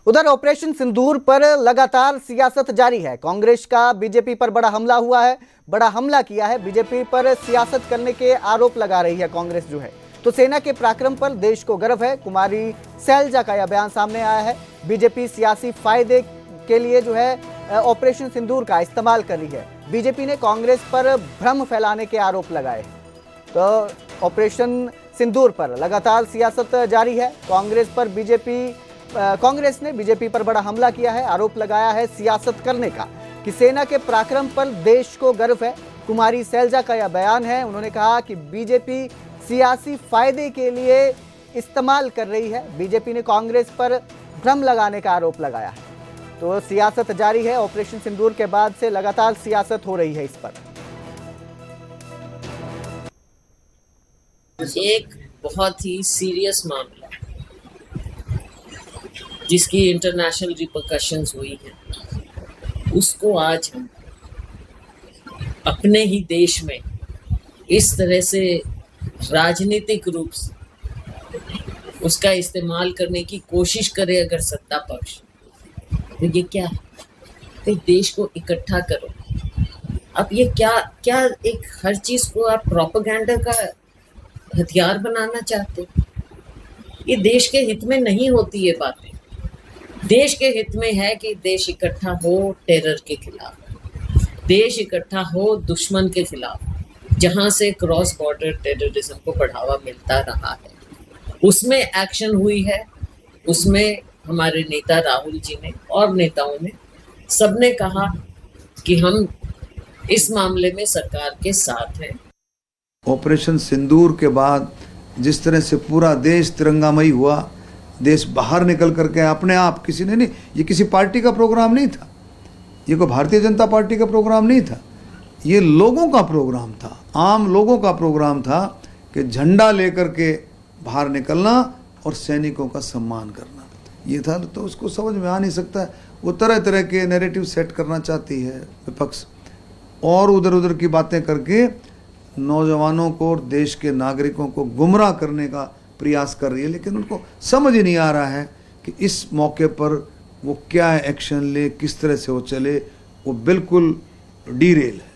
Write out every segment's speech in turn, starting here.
उधर ऑपरेशन सिंदूर पर लगातार सियासत जारी है। कांग्रेस का बीजेपी पर बड़ा हमला हुआ है, बड़ा हमला किया है। बीजेपी पर सियासत करने के आरोप लगा रही है कांग्रेस जो है। तो सेना के पराक्रम पर देश को गर्व है, कुमारी सैलजा का यह बयान सामने आया है। बीजेपी सियासी फायदे के लिए जो है ऑपरेशन सिंदूर का इस्तेमाल कर रही है। बीजेपी ने कांग्रेस पर भ्रम फैलाने के आरोप लगाए। तो ऑपरेशन सिंदूर पर लगातार सियासत जारी है। कांग्रेस ने बीजेपी पर बड़ा हमला किया है, आरोप लगाया है सियासत करने का कि सेना के पराक्रम पर देश को गर्व है। कुमारी सैलजा का यह बयान है। उन्होंने कहा कि बीजेपी सियासी फायदे के लिए इस्तेमाल कर रही है। बीजेपी ने कांग्रेस पर भ्रम लगाने का आरोप लगाया है। तो सियासत जारी है। ऑपरेशन सिंदूर के बाद से लगातार सियासत हो रही है इस पर। एक बहुत ही सीरियस मामला जिसकी इंटरनेशनल रिपरकशंस हुई है, उसको आज हम अपने ही देश में इस तरह से राजनीतिक रूप से उसका इस्तेमाल करने की कोशिश करे अगर सत्ता पक्ष, तो ये क्या है? तो देश को इकट्ठा करो। अब ये क्या एक हर चीज को आप प्रोपेगेंडा का हथियार बनाना चाहते? ये देश के हित में नहीं होती ये बातें। देश के हित में है कि देश इकट्ठा हो टेरर के खिलाफ, देश इकट्ठा हो दुश्मन के खिलाफ, जहां से क्रॉस बॉर्डर टेररिज्म को बढ़ावा मिलता रहा है। उसमें एक्शन हुई है। उसमें हमारे नेता राहुल जी ने और नेताओं ने सबने कहा कि हम इस मामले में सरकार के साथ हैं। ऑपरेशन सिंदूर के बाद जिस तरह से पूरा देश तिरंगामयी हुआ, देश बाहर निकल करके अपने आप, किसी ने नहीं, ये किसी पार्टी का प्रोग्राम नहीं था, ये कोई भारतीय जनता पार्टी का प्रोग्राम नहीं था, ये लोगों का प्रोग्राम था, आम लोगों का प्रोग्राम था कि झंडा लेकर के बाहर निकलना और सैनिकों का सम्मान करना, ये था। तो उसको समझ में आ नहीं सकता है। वो तरह तरह के नैरेटिव सेट करना चाहती है विपक्ष, और उधर उधर की बातें करके नौजवानों को और देश के नागरिकों को गुमराह करने का प्रयास कर रही है। लेकिन उनको समझ ही नहीं आ रहा है कि इस मौके पर वो क्या एक्शन ले, किस तरह से वो चले। वो बिल्कुल डीरेल है।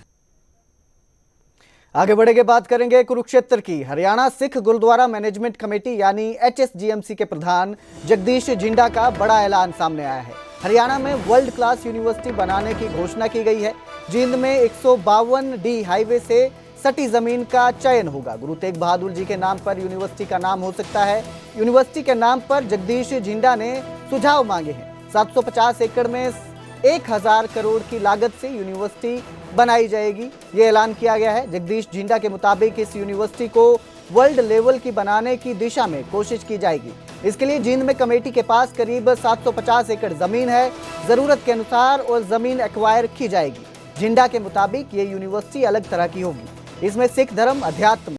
आगे बढ़ेंगे, बात करेंगे कुरुक्षेत्र की। हरियाणा सिख गुरुद्वारा मैनेजमेंट कमेटी यानी HSGMC के प्रधान जगदीश जिंडा का बड़ा ऐलान सामने आया है। हरियाणा में वर्ल्ड क्लास यूनिवर्सिटी बनाने की घोषणा की गई है। जींद में 152D हाईवे से सटी जमीन का चयन होगा। गुरु तेग बहादुर जी के नाम पर यूनिवर्सिटी का नाम हो सकता है। यूनिवर्सिटी के नाम पर जगदीश जिंडा ने सुझाव मांगे हैं। 750 एकड़ में 1000 करोड़ की लागत से यूनिवर्सिटी बनाई जाएगी, ये ऐलान किया गया है। जगदीश जिंडा के मुताबिक इस यूनिवर्सिटी को वर्ल्ड लेवल की बनाने की दिशा में कोशिश की जाएगी। इसके लिए जींद में कमेटी के पास करीब 750 एकड़ जमीन है। जरूरत के अनुसार और जमीन एक्वायर की जाएगी। जिंडा के मुताबिक ये यूनिवर्सिटी अलग तरह की होगी। इसमें सिख धर्म, अध्यात्म